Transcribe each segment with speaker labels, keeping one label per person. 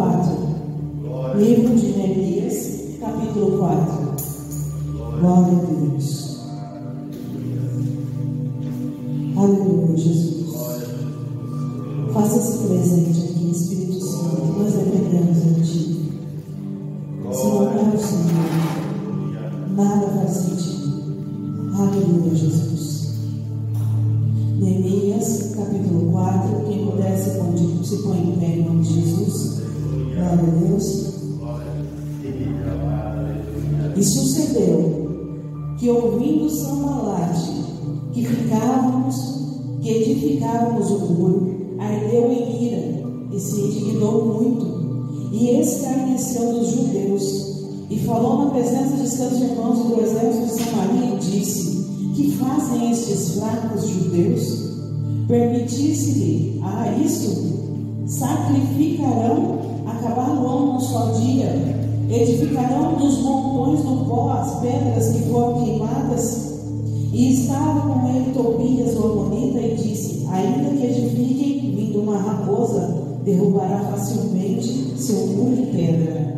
Speaker 1: 4. Livro de Neemias, capítulo 4. Glória a Deus. Aleluia, Jesus. Faça-se presente aqui, Espírito Santo. Nós dependemos de Ti. Se não é o Senhor, nada faz sentido. Aleluia, Jesus. Neemias, capítulo 4. Quem puder se põe em pé em nome de Jesus. Glória a Deus. E sucedeu que, ouvindo Sanbalate que edificávamos o muro, ardeu em ira e se indignou muito, e escarneceu dos judeus, e falou na presença de seus irmãos do exército de Samaria, e disse: que fazem estes fracos judeus? Permitisse-lhe a isto? Sacrificarão, acabar-lo num só dia, edificarão dos montões do pó as pedras que foram queimadas. E estava com ele Tobias o Amonita, e disse: ainda que edifiquem, vindo uma raposa, derrubará facilmente seu muro de pedra.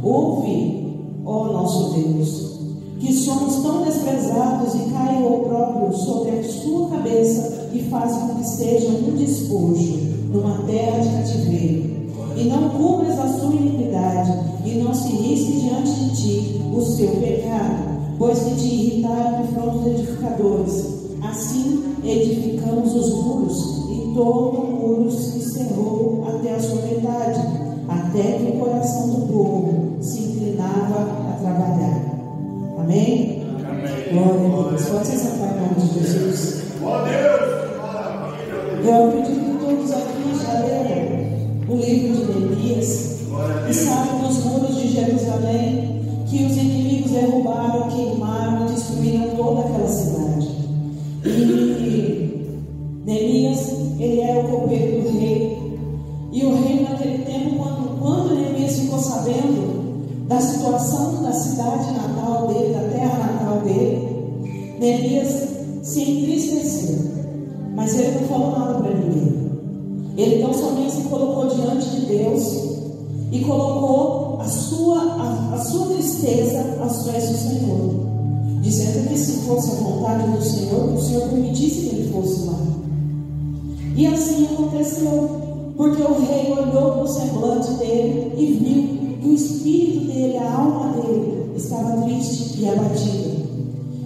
Speaker 1: Ouve, ó nosso Deus, que somos tão desprezados, e caia o opróbrio sobre a sua cabeça, e faça com que seja um despojo numa terra de cativeiro. E não cubras a sua iniquidade, e não se risque diante de ti o seu pecado, pois que te irritaram de fronte dos edificadores. Assim edificamos os muros, e todo o muro se cerrou até a sua metade, até que o coração do povo se inclinava a trabalhar. Amém? Amém. Glória a Deus. Pode se sentar em nome de Jesus. Eu acredito que todos aqui já leram o livro de Neemias e sabem dos muros de Jerusalém que os inimigos derrubaram, queimaram e destruíram toda aquela cidade. E Neemias, ele era o copeiro do rei. E o rei, naquele tempo, quando Neemias ficou sabendo da situação da cidade natal dele, da terra natal dele, Neemias se entristeceu. Mas ele não falou nada para ninguém. Ele tão somente se colocou diante de Deus e colocou a sua tristeza aos pés do Senhor, dizendo que se fosse a vontade do Senhor, que o Senhor permitisse que ele fosse lá. E assim aconteceu, porque o rei olhou para o semblante dele e viu que o espírito dele, a alma dele, estava triste e abatida.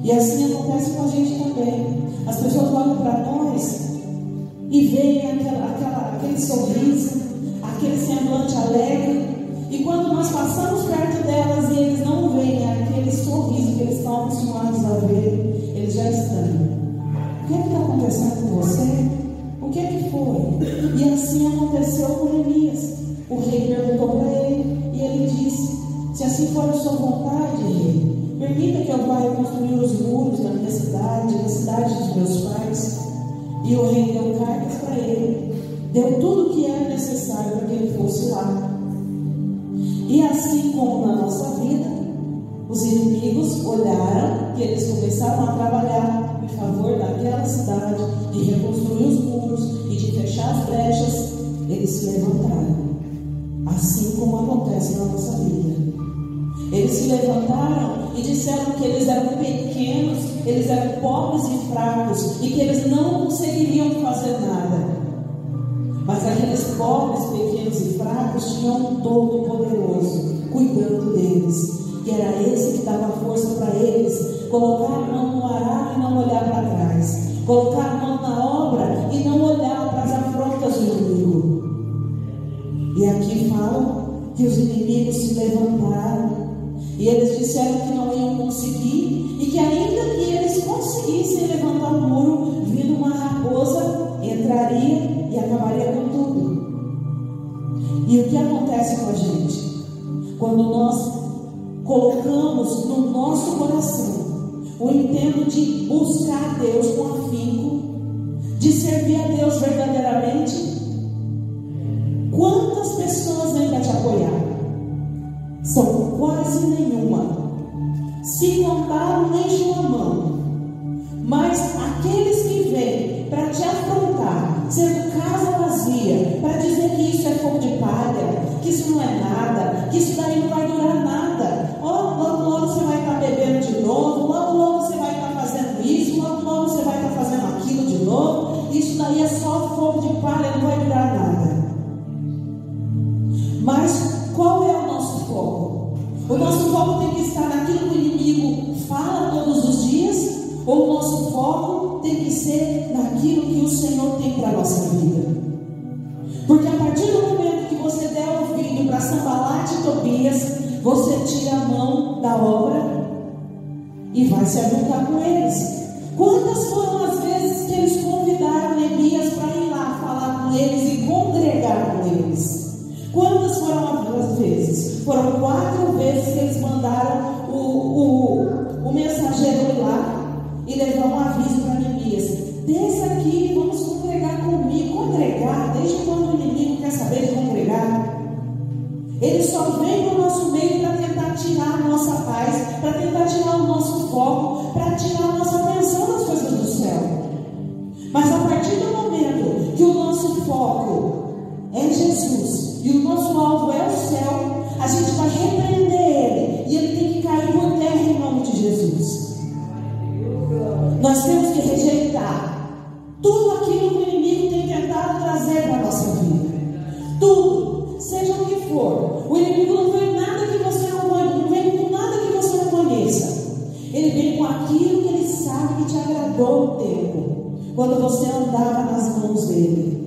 Speaker 1: E assim acontece com a gente também. As pessoas olham para nós e veem aquele sorriso, aquele semblante alegre, e quando nós passamos perto delas e eles não veem aquele sorriso que eles estão acostumados a ver, eles já estranham. O que é que está acontecendo com você? O que é que foi? E assim aconteceu com Neemias. O rei perguntou para ele, e ele disse: se assim for a sua vontade, rei, permita que eu vá reconstruir os muros da minha cidade, da cidade dos meus pais. E o rei deu cartas para ele, deu tudo o que era necessário para que ele fosse lá. E assim como na nossa vida, os inimigos olharam e eles começaram a trabalhar em favor daquela cidade, de reconstruir os muros e de fechar as brechas. Eles se levantaram, assim como acontece na nossa vida. Eles se levantaram e disseram que eles eram pequenos, eles eram pobres e fracos, e que eles não conseguiriam fazer nada. Mas aqueles pobres, pequenos e fracos tinham um Todo-Poderoso cuidando deles, que era esse que dava força para eles colocar a mão no arado e não olhar para trás, colocar a mão na obra e não olhar para as afrontas do inimigo. E aqui fala que os inimigos se levantaram e eles disseram que não iam conseguir, e que ainda que eles conseguissem levantar o muro, vindo uma raposa, entraria e acabaria com tudo. E o que acontece com a gente? Quando nós colocamos no nosso coração o intento de buscar Deus com afinco, de servir a Deus verdadeiramente, quantas pessoas vêm para te apoiar? São quase nenhuma. Se contaram, enchem a mão. Mas aqueles que vêm para te afrontar, sendo casa vazia, para dizer que isso é fogo de palha, que isso não Mas qual é o nosso foco? O nosso foco tem que estar naquilo que o inimigo fala todos os dias? Ou o nosso foco tem que ser naquilo que o Senhor tem para a nossa vida? Porque a partir do momento que você der ouvido para Sanbalate e Tobias, você tira a mão da obra e vai se ajuntar com eles. Quantas foram as vezes que eles convidaram Neemias para ir lá falar com eles e congregar com eles? Quantas foram as vezes? Foram 4 vezes que eles mandaram o mensageiro ir lá e levar um aviso para Neemias: desce aqui, vamos congregar comigo. Congregar, desde quando o inimigo quer saber de congregar? Ele só vem no nosso meio para tentar tirar a nossa paz, para tentar tirar o nosso foco, para tirar a nossa atenção das coisas do céu. Mas a partir do momento que o nosso foco é Jesus e o nosso alvo é o céu, a gente vai repreender ele e ele tem que cair por terra em nome de Jesus. Nós temos que rejeitar tudo aquilo que o inimigo tem tentado trazer para a nossa vida. Tudo, seja o que for. O inimigo não vem nada que você não vem com nada que você não conheça. Ele vem com aquilo que ele sabe que te agradou o tempo, quando você andava nas mãos dele.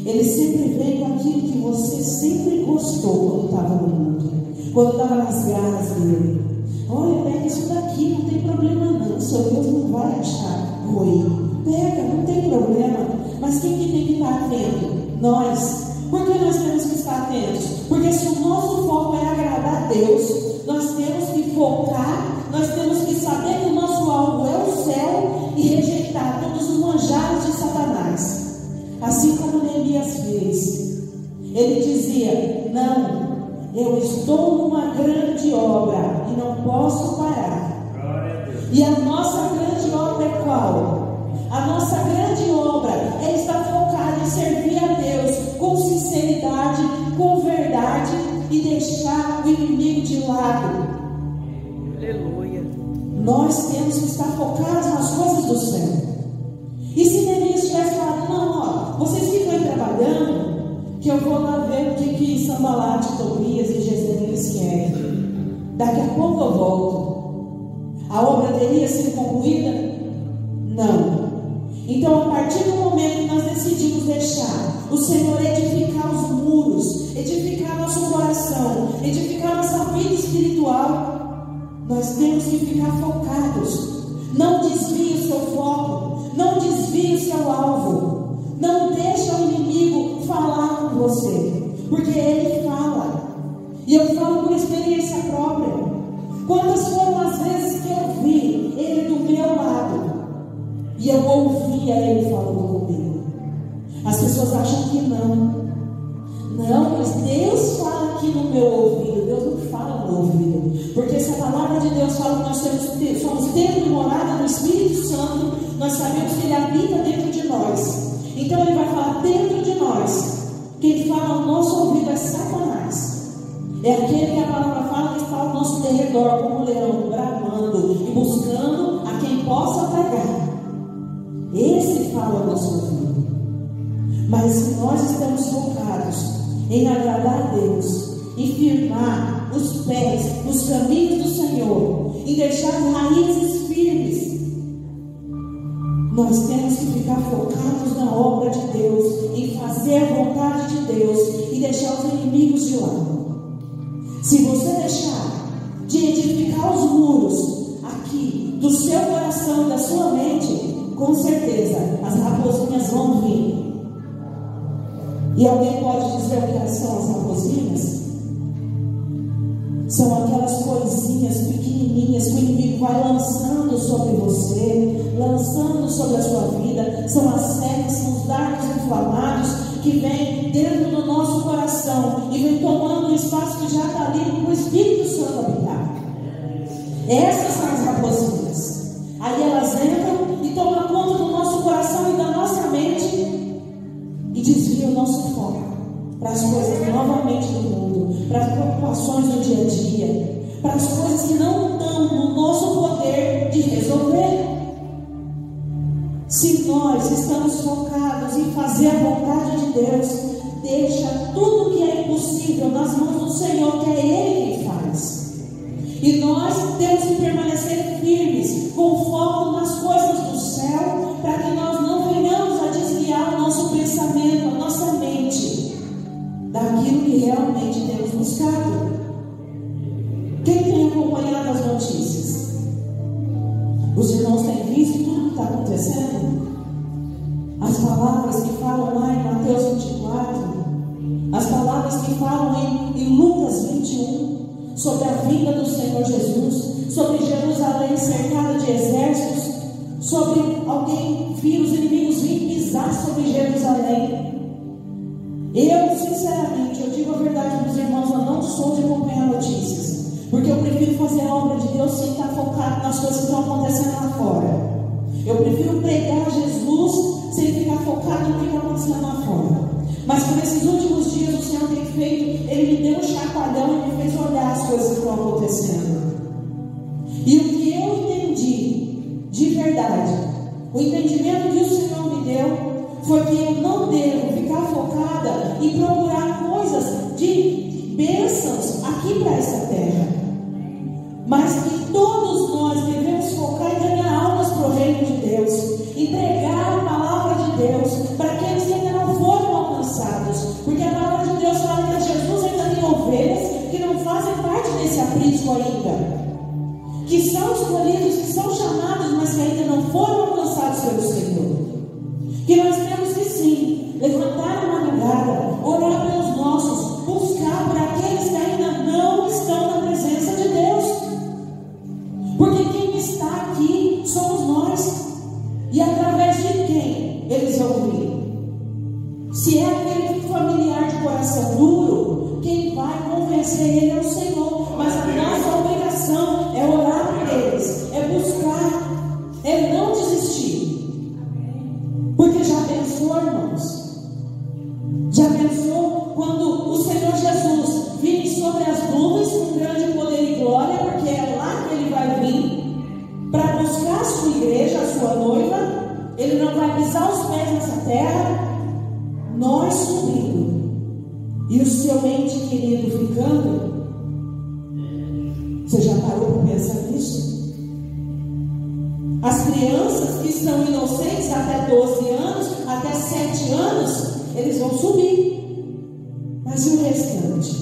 Speaker 1: Ele sempre vem com aquilo que você sempre gostou quando estava no mundo, quando estava nas garras dele. Olha, pega isso daqui, não tem problema não, seu Deus não vai achar ruim. Pega, não tem problema. Mas quem que tem que estar atento? Nós. Por que nós temos que estar atentos? Porque se o nosso foco é agradar a Deus, nós temos que focar, nós temos que saber que o nosso alvo é o céu e rejeitar todos os manjares de Satanás. Assim como Neemias fez. Ele dizia: não, eu estou numa grande obra e não posso parar. E a nossa grande obra é qual? A nossa grande obra é estar focada em servir a Deus com sinceridade, com verdade e deixar o inimigo de lado.
Speaker 2: Aleluia.
Speaker 1: Nós temos que estar focados nas coisas do céu. E se Neemias tivesse falado: não, ó, vocês ficam aí trabalhando, que eu vou lá ver o que Sanbalate, Tobias e Gesem eles querem. Daqui a pouco eu volto. A obra teria sido concluída? Não. Então, a partir do momento que nós decidimos deixar o Senhor edificar os muros, edificar nosso coração, edificar nossa vida espiritual, nós temos que ficar focados. Não desvie o seu foco, não desvie o seu alvo, não deixa o inimigo falar com você, porque ele fala. E eu falo por experiência própria. Quantas foram as vezes que eu vi ele do meu lado e eu ouvia ele falando comigo? As pessoas acham que não. Não, mas Deus fala aqui no meu ouvido. Deus não fala no ouvido. Porque se a palavra de Deus fala que nós somos templo e morada do Espírito Santo, nós sabemos que ele habita dentro de nós. Então ele vai falar dentro de nós. Quem fala ao nosso ouvido é Satanás. É aquele que a palavra fala que está ao nosso derredor, como um leão, bramando e buscando a quem possa pegar. Esse fala ao nosso ouvido. Mas se nós estamos focados em agradar a Deus, em firmar os pés nos caminhos do Senhor, em deixar as raízes firmes, nós temos que ficar focados na obra de Deus, em fazer a vontade de Deus e deixar os inimigos de lado. Se você deixar de edificar os muros aqui do seu coração e da sua mente, com certeza as raposinhas vão vir. E alguém pode dizer o que são as raposinhas? São aquelas coisinhas pequenininhas que o inimigo vai lançando sobre você, lançando sobre a sua vida. São as setas, são os dardos inflamados que vêm dentro do nosso coração e vem tomando um espaço que já está ali para o Espírito Santo habitar. Essas são as raposinhas. Aí elas entram e tomam conta do nosso coração e da nossa mente e desviam o nosso foco para as coisas novamente do mundo, para as preocupações do dia a dia, para as coisas que não estão no nosso poder de resolver. Se nós estamos focados em fazer a vontade de Deus, deixa tudo que é impossível possível nas mãos do Senhor, que é Ele quem faz. E nós temos que permanecer firmes, com foco nas coisas do céu, para que nós não venhamos a desviar o nosso pensamento, a nossa mente, daquilo que realmente temos buscado. Quem tem acompanhado as notícias? Os irmãos têm visto tudo que está acontecendo? As palavras que falam lá em Mateus 24, as palavras que falam em Lucas 21, sobre a vinda do Senhor Jesus, sobre Jerusalém cercada de exércitos, sobre alguém vir, os inimigos virem pisar sobre Jerusalém. Eu, sinceramente, eu digo a verdade para os irmãos, eu não sou de acompanhar notícias, porque eu prefiro fazer a obra de Deus sem estar focado nas coisas que estão acontecendo lá fora. Eu prefiro pregar Jesus sem ficar focado no que está acontecendo lá fora. Mas por esses últimos dias o Senhor tem feito, Ele me deu um chacoalhão e me fez olhar as coisas que estão acontecendo. E o que eu entendi, de verdade, o entendimento que o Senhor me deu, foi que eu não devo ficar focada em procurar coisas de bênçãos aqui para essa terra, mas que todos nós devemos focar em ganhar almas para o reino de Deus, entregar a palavra de Deus para aqueles que ainda não foram alcançados, porque a palavra de Deus fala que Jesus ainda tem ovelhas que não fazem parte desse aprisco ainda, que são escolhidos, que são chamados, mas que ainda não foram alcançados pelo Senhor. Que nós temos que sim levantar a madrugada, orar pelos nossos, buscar por aqueles que ainda não estão na presença de Deus, porque quem está aqui somos nós. E através de quem eles vão vir? Se é aquele familiar de coração duro, quem vai convencer ele é o Senhor. Mas a nossa obrigação é orar por eles, é buscar, é não desistir. Porque já pensou, irmãos? Já pensou quando o Senhor Jesus vir sobre as nuvens com grande poder e glória, porque é lá que Ele vai vir para buscar a sua igreja, a sua noiva. Ele não vai pisar os pés nessa terra, nós subindo e o seu ente querido ficando. Você já parou para pensar nisso? As crianças que estão inocentes até 12 anos, até 7 anos, eles vão subir, mas e o restante?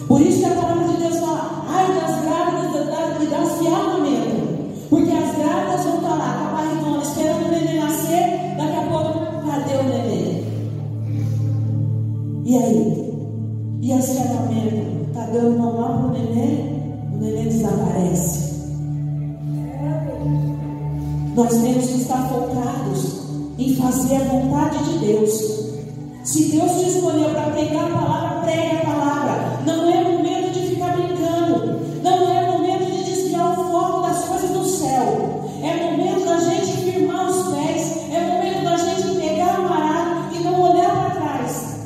Speaker 1: Por isso que a palavra de Deus fala: ai das grávidas e das que amamentam, porque as grávidas vão estar lá com a barrigona esperando o neném nascer. Daqui a pouco, cadê o neném? E aí? E as que amamentam? Está dando mamar para o neném desaparece. Nós temos que estar focados em fazer a vontade de Deus. Se Deus te escolheu para pregar a palavra, pregue a palavra. Não é momento de ficar brincando, não é momento de desviar o foco das coisas do céu. É momento da gente firmar os pés, é momento da gente pegar o arado e não olhar para trás.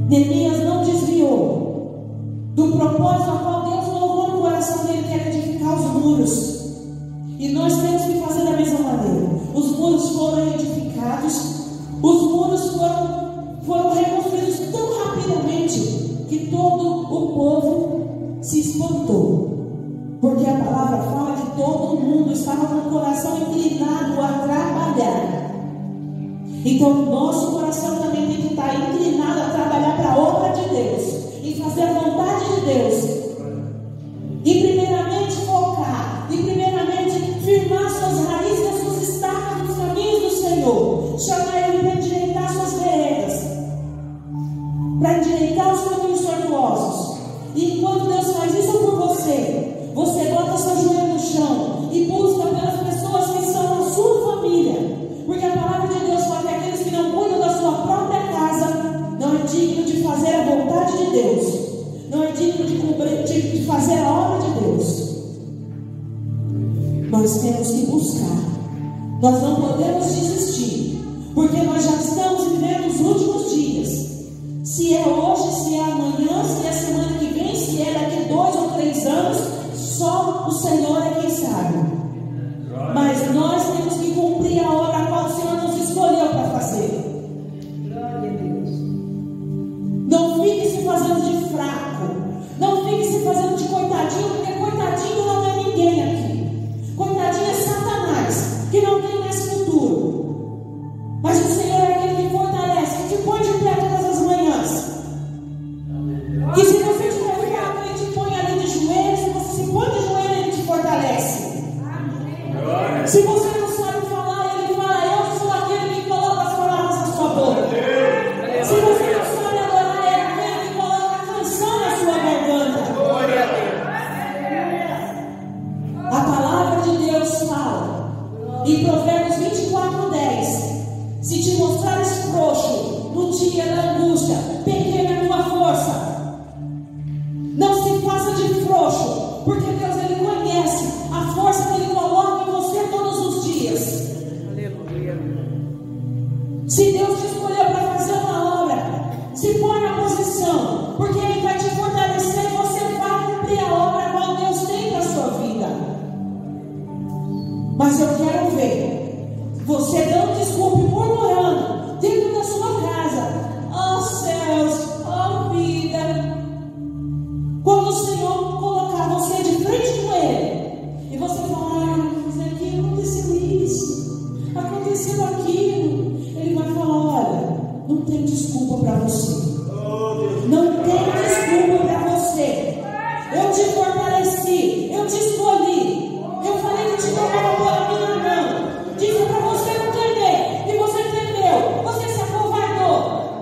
Speaker 1: Neemias não desviou do propósito a qual Deus colocou no coração dele, que era edificar os muros. E nós temos que fazer da mesma maneira. Os muros foram edificados, os muros foram reconstruídos tão rapidamente que todo o povo se espantou, porque a palavra fala que todo mundo estava com o coração inclinado a trabalhar. Então nosso coração também tem que estar inclinado a trabalhar para a obra de Deus, em fazer a vontade de Deus, e primeiramente focar, e primeiramente firmar suas raízes, as suas estacas nos caminhos do Senhor, chamar Ele para endireitar suas veredas, para endireitar os caminhos tortuosos. E enquanto Deus faz isso por você, você bota seu joelho no chão e busca pelas pessoas que são a sua família, porque a palavra de Deus fala que aqueles que não cuidam da sua própria casa não é digno de fazer a vontade de Deus, não é digno de fazer a obra de Deus. Nós temos que buscar, nós não podemos desistir, porque nós já estamos vivendo os últimos dias. Se é hoje, se é amanhã, se é semana que vem, se é daqui 2 ou 3 anos, só o Senhor é quem sabe. Mas nós temos que cumprir a obra a qual o Senhor nos escolheu para fazer. Não fazendo de fraco. Não fique se fazendo de coitadinho, porque coitadinho não é ninguém aqui. Coitadinho é Satanás, que não tem mais futuro. Mas o Senhor é aquele que fortalece, que te põe de pé todas as manhãs. E se você estiver fraco, Ele te põe ali de joelhos. Se você se põe de joelhos, Ele te fortalece. Se você não sabe falar, Ele fala: eu sou aquele que coloca as palavras na sua boca. Se você não sabe adorar, Ele é aquele que coloca a canção na sua garganta. A palavra de Deus fala em Provérbios 24:10: se te mostrares frouxo no dia da angústia, pequena é a tua força. Não se faça de frouxo, porque Deus, Ele conhece a força que Ele coloca em você todos os dias.
Speaker 2: Aleluia.
Speaker 1: Se Deus te escolheu para fazer uma obra, se põe na posição, porque Ele vai te fortalecer e você vai cumprir a obra qual Deus tem para a sua vida. Mas eu quero ver você dando desculpa e murmurando dentro da sua casa: oh céus, oh vida. Quando o Senhor colocar você de frente com Ele e você falar: mas aqui aconteceu isso, aconteceu aquilo, Ele vai falar: olha, não tem desculpa para você. Não tem desculpa para você. Eu te fortaleci, eu te escolhi, eu falei que te tomava pela minha mão, disse para você não temer, e você temeu, você se acovardou.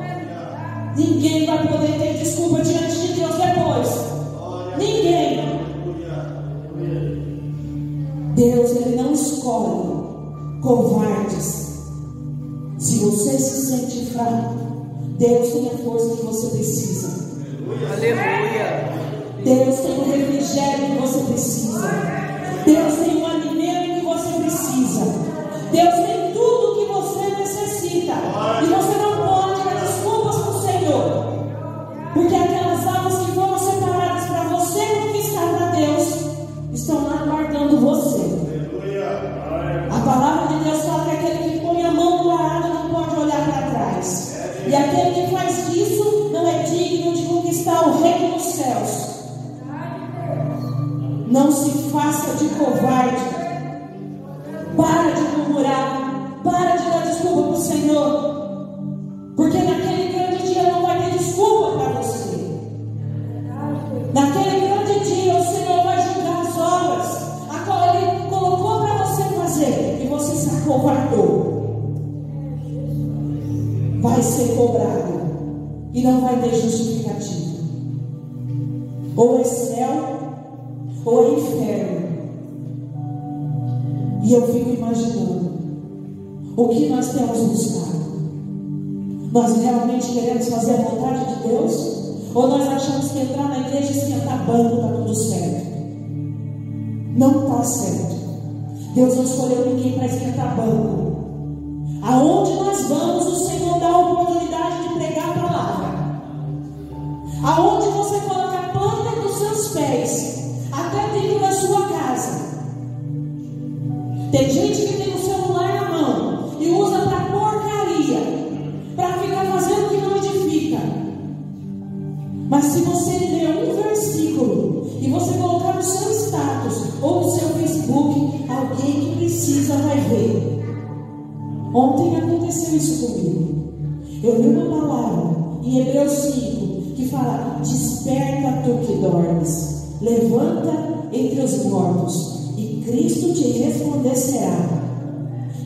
Speaker 1: Ninguém vai poder ter desculpa diante de Deus depois. Ninguém. Deus, Ele não escolhe covardes. Se você se sente fraco, Deus tem a força que você precisa.
Speaker 2: Aleluia.
Speaker 1: Deus tem o refrigério que você precisa. Deus tem o alimento que você precisa. Deus tem tudo o que você necessita. E você não pode dar desculpas para o Senhor, porque aquelas almas que foram separadas para você conquistar para Deus estão lá guardando você. A palavra de Deus fala que aquele que põe a mão no arado não pode olhar para trás. E aquele que faz isso não é digno de conquistar o reino dos céus. Não se faça de covarde. Para de murmurar. Para de dar desculpa para o Senhor. Porque naquele grande dia não vai ter desculpa para você. Naquele grande dia o Senhor vai julgar as obras a qual Ele colocou para você fazer e você se acovardou. Vai ser cobrado e não vai ter justificativa. Ou é céu ou é inferno. E eu fico imaginando o que nós temos buscado. Nós realmente queremos fazer a vontade de Deus? Ou nós achamos que entrar na igreja e esquentar banco está tudo certo? Não está certo. Deus não escolheu ninguém para esquentar banco. Aonde nós vamos, o Senhor dá a oportunidade de pregar a palavra. Aonde você coloca a planta dos seus pés, até dentro da sua casa. Tem gente que tem o celular na mão e usa para porcaria, para ficar fazendo o que não edifica. Mas se você ler um versículo e você colocar no seu status ou no seu Facebook, alguém que precisa vai ver. Ontem aconteceu isso comigo. Eu li uma palavra em Hebreus 5 que fala: desperta tu que dormes, levanta entre os mortos e Cristo te resplandecerá.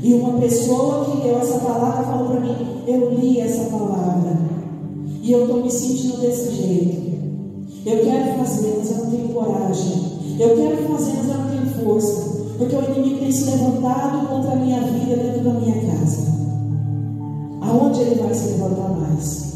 Speaker 1: E uma pessoa que leu essa palavra falou para mim: eu li essa palavra e eu estou me sentindo desse jeito. Eu quero fazer, mas eu não tenho coragem. Eu quero fazer, mas eu não tenho força, porque o inimigo tem se levantado contra a minha vida dentro da minha casa. Aonde ele vai se levantar mais?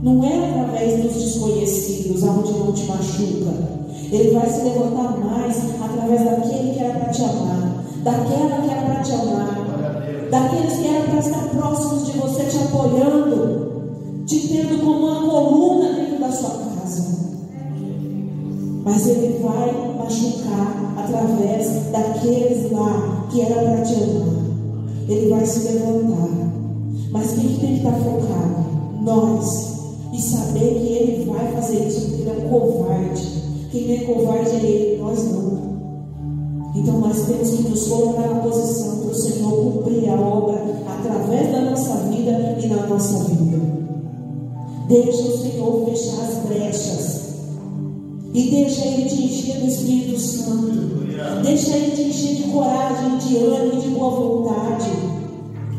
Speaker 1: Não é através dos desconhecidos, aonde não te machuca. Ele vai se levantar mais através daquele que era para te amar, daquela que era para te amar, daqueles que eram para estar próximos de você, te apoiando, te tendo como uma coluna dentro da sua casa. Mas ele vai machucar através daqueles lá que era para te amar. Ele vai se levantar. Mas quem tem que estar focado? Nós. E saber que Ele Quem é covarde é Ele, nós não. Então nós temos que nos colocar na posição para o Senhor cumprir a obra através da nossa vida e na nossa vida. Deixa o Senhor fechar as brechas. E deixa Ele te encher do Espírito Santo. Deixa Ele te encher de coragem, de ânimo e de boa vontade.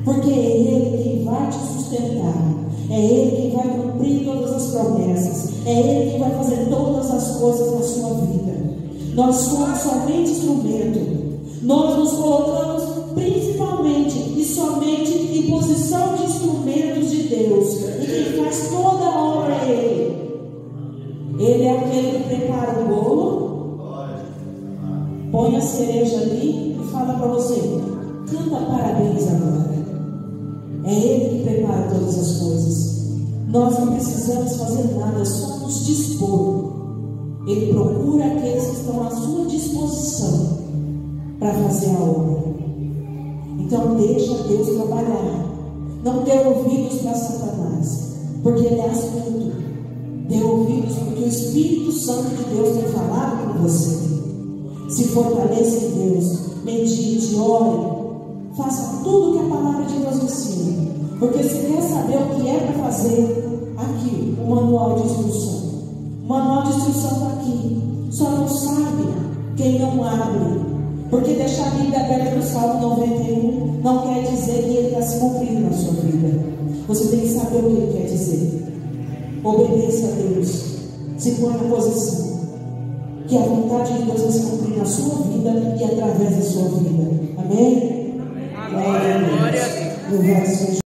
Speaker 1: Porque é Ele quem vai te sustentar. É Ele quem vai cumprir todas as promessas. É Ele quem vai fazer todas as coisas na sua vida. Nós somos somente instrumento. Nós nos colocamos principalmente e somente em posição de instrumentos de Deus. E quem faz toda a obra é Ele. Ele é aquele que prepara o bolo, põe a cereja ali e fala para você: canta parabéns agora. É Ele que prepara todas as coisas. Nós não precisamos fazer nada, só nos dispor. Ele procura aqueles que estão à sua disposição para fazer a obra. Então deixa Deus trabalhar. Não dê ouvidos para Satanás, porque ele é astuto. Dê ouvidos porque o Espírito Santo de Deus tem falado com você. Se fortaleça em Deus, medite, ore, faça tudo que a palavra de Deus ensina. Porque se quer saber o que é para fazer, aqui o manual de instrução. O manual de instrução está aqui. Só não sabe quem não abre. Porque deixar a Bíblia aberta no Salmo 91 não quer dizer que ele está se cumprindo na sua vida. Você tem que saber o que ele quer dizer. Obedeça a Deus. Se põe na posição que a vontade de Deus vai se cumprir na sua vida e através da sua vida. Amém?
Speaker 2: Glória a Deus.
Speaker 1: Louvado seja